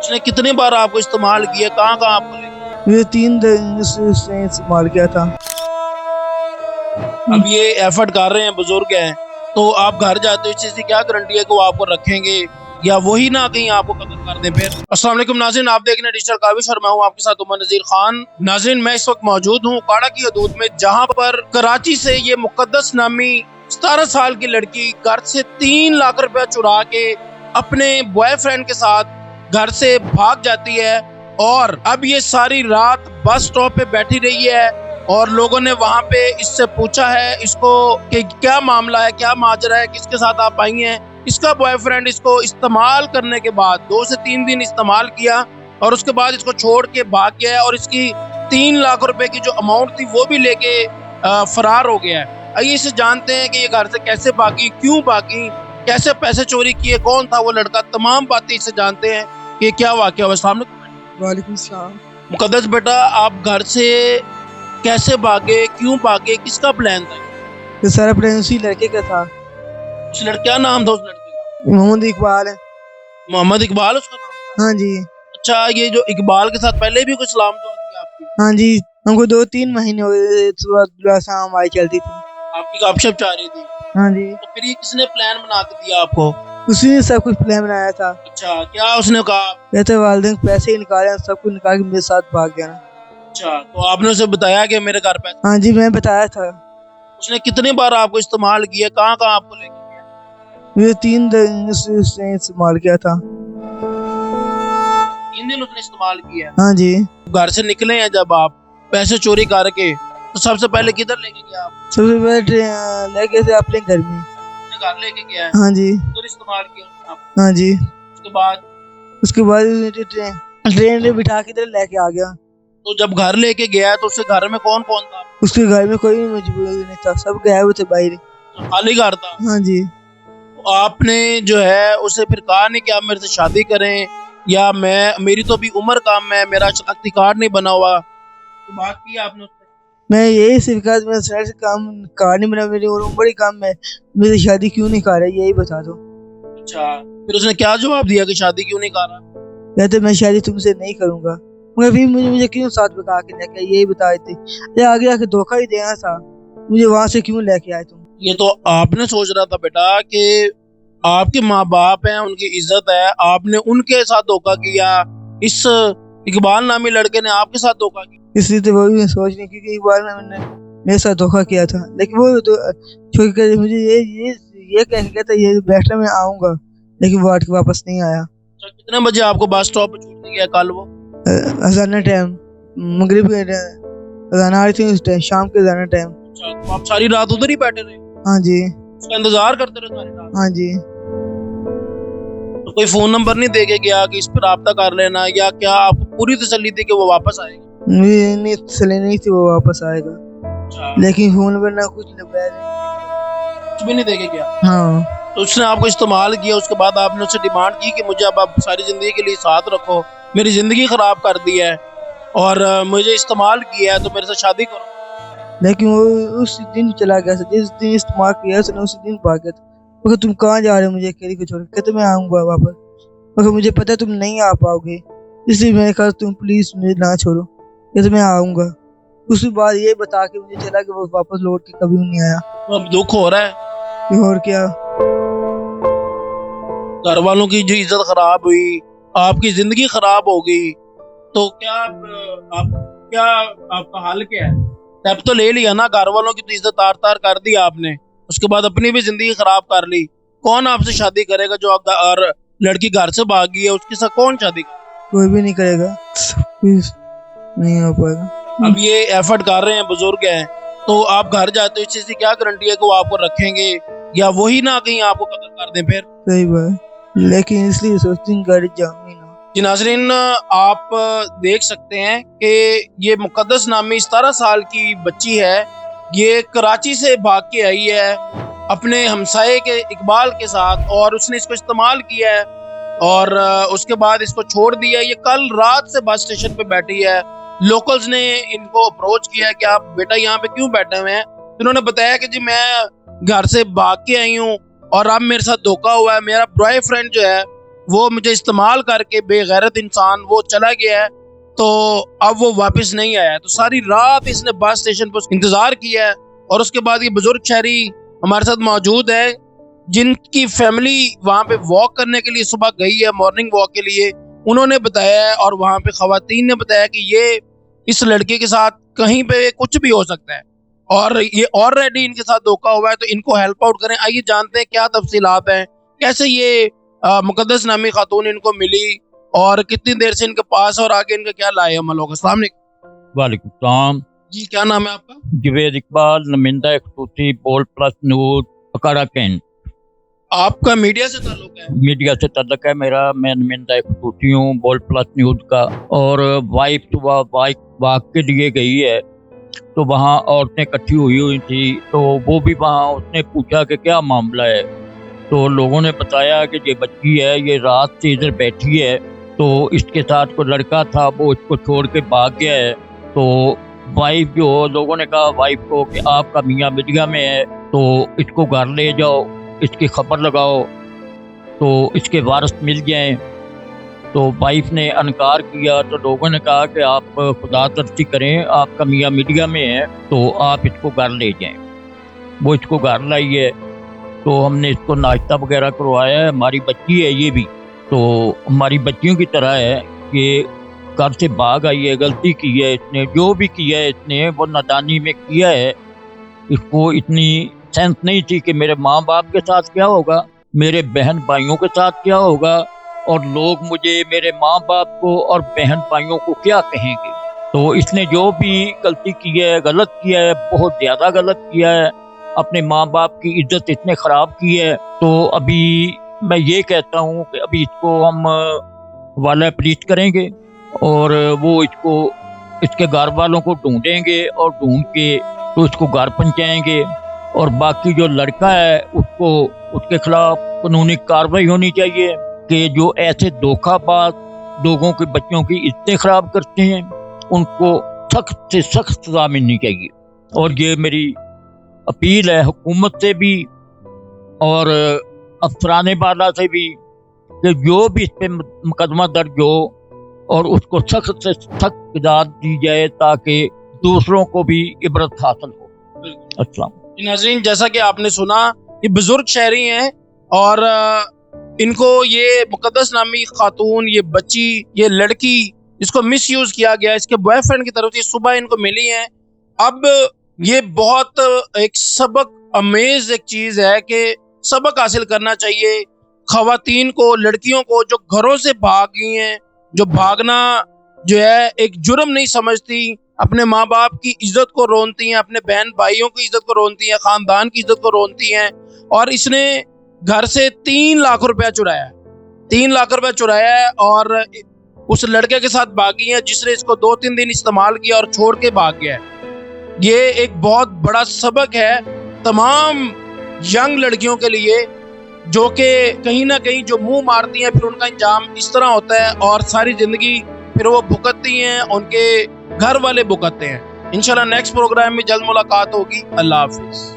उसने कितनी बार आपको इस्तेमाल किया, कहाँ कहाँ आपको लेके? ये 3 दिन से इस्तेमाल किया था। अब ये एफर्ट कर रहे हैं, बुजुर्ग हैं, तो आप घर जाते हो, इस चीज की क्या गारंटी है कि वो आपको रखेंगे या वही ना कहीं आपको कत्ल कर दें फिर। अस्सलाम वालेकुम नाज़रीन, आप देख रहे हैं डिजिटल काविश और मैं हूं आपके साथ उमर नज़ीर खान। नाज़रीन, मैं इस वक्त मौजूद हूं काड़ा की हदूद में, जहां पर कराची से ये मुकद्दस नामी 17 साल की लड़की घर से 3 लाख रुपया चुरा के अपने बॉयफ्रेंड के साथ घर से भाग जाती है। और अब ये सारी रात बस स्टॉप पे बैठी रही है और लोगों ने वहां पे इससे पूछा है इसको कि क्या मामला है, क्या माजरा है, किसके साथ आप आई हैं। इसका बॉयफ्रेंड इसको इस्तेमाल करने के बाद 2 से 3 दिन इस्तेमाल किया और उसके बाद इसको छोड़ के भाग गया है और इसकी 3 लाख रुपए की जो अमाउंट थी वो भी लेके फरार हो गया है। आइए इसे जानते हैं कि ये घर से कैसे भागी, क्यों भागी, कैसे पैसे चोरी किए, कौन था वो लड़का, तमाम बातें इससे जानते हैं कि क्या वाकया हुआ। सामने वालेकुम सलाम। मुकद्दस बेटा, आप घर से कैसे भागे, क्यों भागे, किसका प्लान था? ये सारा प्लान उसी लड़के का था। उस लड़के क्या नाम था उस लड़के का? मोहम्मद इकबाल है। मोहम्मद इकबाल उसका नाम था? हाँ जी। अच्छा, ये जो इकबाल के साथ पहले भी कुछ सलाम दुआ थी आपकी? हाँ जी, हमको 2-3 महीने हो गए सुबह शाम हमारी चलती थी। आपकी गपशप चाह रही थी? हाँ जी, तो फिर ये किसने प्लान बना के दिया आपको? उसी ने सब कुछ प्लान बनाया था। अच्छा, क्या उसने कहा? कहते वालिदैन पैसे ही निकाले, सब कुछ निकाल के मेरे साथ भाग गया ना। अच्छा, तो आपने उसे बताया कि मेरे घर पैसे? हाँ जी, मैं बताया था। उसने कितनी बार आपको इस्तेमाल किया, कहाँ कहाँ आपको लेके गया? ये 3 दिन से इस्तेमाल किया था। 3 दिन उसने इस्तेमाल किया? हाँ जी। घर से निकले हैं जब आप पैसे चोरी करके, तो सबसे पहले किधर लेके गया आप? सबसे पहले लेके थे अपने घर में। अपने घर लेके गया है? हाँ जी। फिर इस्तेमाल किया उसने आपको? हाँ जी। उसके बाद ट्रेन में बिठा के इधर लेके आ गया। तो जब घर लेके गया तो उसके घर में कौन कौन था? उसके घर में कोई मजबूर नहीं था, सब गए हुए थे बाहर। खाली घर था? हाँ जी। तो आपने जो है उसे फिर कहा नहीं कि आप मेरे से शादी करें, या मेरी तो अभी उम्र कम है, मेरा शनाख्ती कार्ड नहीं बना हुआ, तो बात की आपने उससे? मैं यही सिर्फ कहा मेरा शहर से काम कार नहीं बना, मेरी उम्र ही कम है, मेरी शादी क्यों नहीं कर रहा, यही बता दो। अच्छा, फिर उसने क्या जवाब दिया कि शादी क्यों नहीं कर रहा? कहते मैं शादी तुमसे नहीं करूंगा। मगर फिर मुझे क्यों साथ बता के लेके आए, यही बताए थे। ये आगे आके धोखा ही देना था, मुझे वहां से क्यों लेके आए तुम। ये तो आपने सोच रहा था बेटा कि आपके माँ बाप हैं, उनकी इज्जत है, आपने उनके साथ धोखा किया, इस इकबाल नामी लड़के ने आपके साथ धोखा किया। इसलिए तो वो भी मैं सोच नहीं, क्योंकि एक बार मैंने मेरे साथ धोखा किया था, लेकिन वो तो छोड़ कर मुझे ये कह के कहता ये बैठने में आऊंगा, लेकिन वो आके वापस नहीं आया। अच्छा, कितने बजे आपको बस स्टॉप पे छोड़ने गया कल वो? अजाना टाइम, मगरिब के अजाना आ रही थी उस टाइम, शाम के अजाना टाइम। अच्छा, तो आप सारी रात उधर ही बैठे रहे? हाँ जी। उसका इंतजार करते रहे सारी रात? हाँ जी। तो कोई फोन नंबर नहीं दे के गया कि इस पर राब्ता कर लेना, या क्या आपको पूरी तसल्ली थी कि वो वापस आएगा? मुझे नहीं तसल्ली नहीं थी वो वापस आएगा। अच्छा, लेकिन फोन पर ना कुछ कुछ भी नहीं दे के गया? हाँ। तो उसने आपको इस्तेमाल किया, उसके बाद आपने उससे डिमांड की कि मुझे अब आप सारी जिंदगी के लिए साथ रखो, मेरी जिंदगी खराब कर दी है और मुझे इस्तेमाल किया है, तो मेरे से शादी करो। लेकिन वो उस दिन चला गया था, जिस दिन इस्तेमाल किया उसने उसी दिन भाग गया था। मगर तुम कहाँ जा रहे हो मुझे अकेले को छोड़ के? कहते मैं आऊंगा वापस, मगर मुझे पता है तुम नहीं आ पाओगे, इसलिए मैंने कहा तुम प्लीज मुझे ना छोड़ो। कहते मैं आऊंगा। उसके बाद ये बता के मुझे चला कि वो वापस लौट के कभी नहीं आया। तो अब दुख हो रहा है? ये और क्या। घर वालों की जो इज्जत खराब हुई, आपकी जिंदगी खराब हो गई, तो क्या आपका हाल क्या है? तब तो ले लिया ना, घर वालों की तो इज्जत तार तार कर दी आपने, उसके बाद अपनी भी जिंदगी खराब कर ली। कौन आपसे शादी करेगा? जो और लड़की घर से भागी है उसके साथ कौन शादी करेगा? कोई भी नहीं करेगा, नहीं हो पाएगा। अब ये एफर्ट कर रहे हैं, बुजुर्ग हैं, तो आप घर जाते हो, इस चीज की क्या गारंटी है कि वो आपको रखेंगे या वही ना कहीं आपको कत्ल कर दें फिर? सही बात, लेकिन इसलिए सोचती हूँ घर जाऊंगी ना। जी नाज़रीन, आप देख सकते हैं कि ये मुकद्दस नामी 17 साल की बच्ची है, ये कराची से भाग के आई है अपने हमसाये के इकबाल के साथ, और उसने इसको इस्तेमाल किया है और उसके बाद इसको छोड़ दिया। ये कल रात से बस स्टेशन पे बैठी है। लोकल्स ने इनको अप्रोच किया कि आप बेटा यहाँ पे क्यों बैठे हुए हैं? तो इन्होंने बताया कि जी मैं घर से भाग के आई हूँ और अब मेरे साथ धोखा हुआ है, मेरा बॉयफ्रेंड जो है वो मुझे इस्तेमाल करके बेगैरत इंसान वो चला गया है, तो अब वो वापस नहीं आया। तो सारी रात इसने बस स्टेशन पर इंतजार किया है। और उसके बाद ये बुजुर्ग शहरी हमारे साथ मौजूद है, जिनकी फैमिली वहाँ पे वॉक करने के लिए सुबह गई है, मॉर्निंग वॉक के लिए। उन्होंने बताया है और वहाँ पे खवातीन ने बताया कि ये इस लड़के के साथ कहीं पे कुछ भी हो सकता है और ये ऑलरेडी इनके साथ धोखा हुआ है, तो इनको हेल्प आउट करें। आइए जानते हैं क्या तफसीलात हैं, कैसे ये मुकद्दस नामी खातून इनको मिली और कितनी देर से इनके पास, और आगे इनका क्या लाए अमल होगा। अस्सलाम वालेकुम। वालेकुम सलाम। जी, क्या नाम है आपका? जवेद इकबाल, नुमाइंदा एक्सक्लूसिव बोल्ड प्लस न्यूज अकाड़ा कैंट। आपका मीडिया से ताल्लुक है? मीडिया से तल्लक है मेरा। मैं नुमाइंदा एक्सक्लूसिव हूँ बोल्ड प्लस न्यूज का। और वाइफ सुबह बाइक वॉक के लिए गई है, तो वहाँ औरतें इकट्ठी हुई थी, तो वो भी वहाँ उसने पूछा कि क्या मामला है। तो लोगों ने बताया कि ये बच्ची है, ये रात से इधर बैठी है, तो इसके साथ कोई लड़का था, वो इसको छोड़ के भाग गया है। तो वाइफ जो, लोगों ने कहा वाइफ को कि आपका मियाँ मीडिया में है, तो इसको घर ले जाओ, इसकी खबर लगाओ, तो इसके वारिस मिल जाएं। तो वाइफ ने अनकार किया, तो लोगों ने कहा कि आप खुदा तरसी करें, आपका मियाँ मीडिया में है, तो आप इसको घर ले जाएं। वो इसको घर लाई है, तो हमने इसको नाश्ता वगैरह करवाया है। हमारी बच्ची है ये भी, तो हमारी बच्चियों की तरह है कि घर से भाग आई है, गलती की है इसने, जो भी किया है इसने वो नादानी में किया है। इसको इतनी सेंस नहीं थी कि मेरे माँ बाप के साथ क्या होगा, मेरे बहन भाइयों के साथ क्या होगा, और लोग मुझे, मेरे माँ बाप को और बहन भाइयों को क्या कहेंगे। तो इसने जो भी गलती की है, गलत किया है, बहुत ज़्यादा गलत किया है। अपने माँ बाप की इज्जत इसने ख़राब की है। तो अभी मैं ये कहता हूँ कि अभी इसको हम वाला पुलिस करेंगे और वो इसको, इसके घर वालों को ढूंढेंगे और ढूंढ के तो इसको घर पहुँचाएंगे। और बाकी जो लड़का है उसको, उसके खिलाफ कानूनी कार्रवाई होनी चाहिए कि जो ऐसे धोखाबाज लोगों के बच्चों की इज्जतें खराब करते हैं, उनको सख्त से सख्त सजा मिलनी चाहिए। और ये मेरी अपील है हुकूमत से भी और अफसरान बाला से भी कि जो भी इस पे मुकदमा दर्ज हो और उसको सख्त से सख्त सजा दी जाए, ताकि दूसरों को भी इबरत हासिल हो। अस्सलाम। नाज़रीन, जैसा कि आपने सुना, ये बुजुर्ग शहरी हैं और इनको ये मुकद्दस नामी खातून, ये बच्ची, ये लड़की जिसको मिस यूज किया गया, इसके बॉयफ्रेंड की तरफ से सुबह इनको मिली है। अब ये बहुत एक सबक अमेज एक चीज है कि सबक हासिल करना चाहिए खवातीन को, लड़कियों को जो घरों से भाग गई हैं, जो भागना जो है एक जुर्म नहीं समझती, अपने माँ बाप की इज्जत को रोनती हैं, अपने बहन भाइयों की इज्जत को रोनती हैं, खानदान की इज्जत को रोनती हैं। और इसने घर से 3 लाख रुपया चुराया है, 3 लाख रुपया चुराया है और उस लड़के के साथ भागी है जिसने इसको 2-3 दिन इस्तेमाल किया और छोड़ के भाग गया है। ये एक बहुत बड़ा सबक है तमाम यंग लड़कियों के लिए, जो कि कहीं ना कहीं जो मुंह मारती हैं, फिर उनका इंजाम इस तरह होता है और सारी जिंदगी फिर वो भुगतती हैं, उनके घर वाले भुगतते हैं। इंशाल्लाह नेक्स्ट प्रोग्राम में जल्द मुलाकात होगी। अल्लाह हाफिज।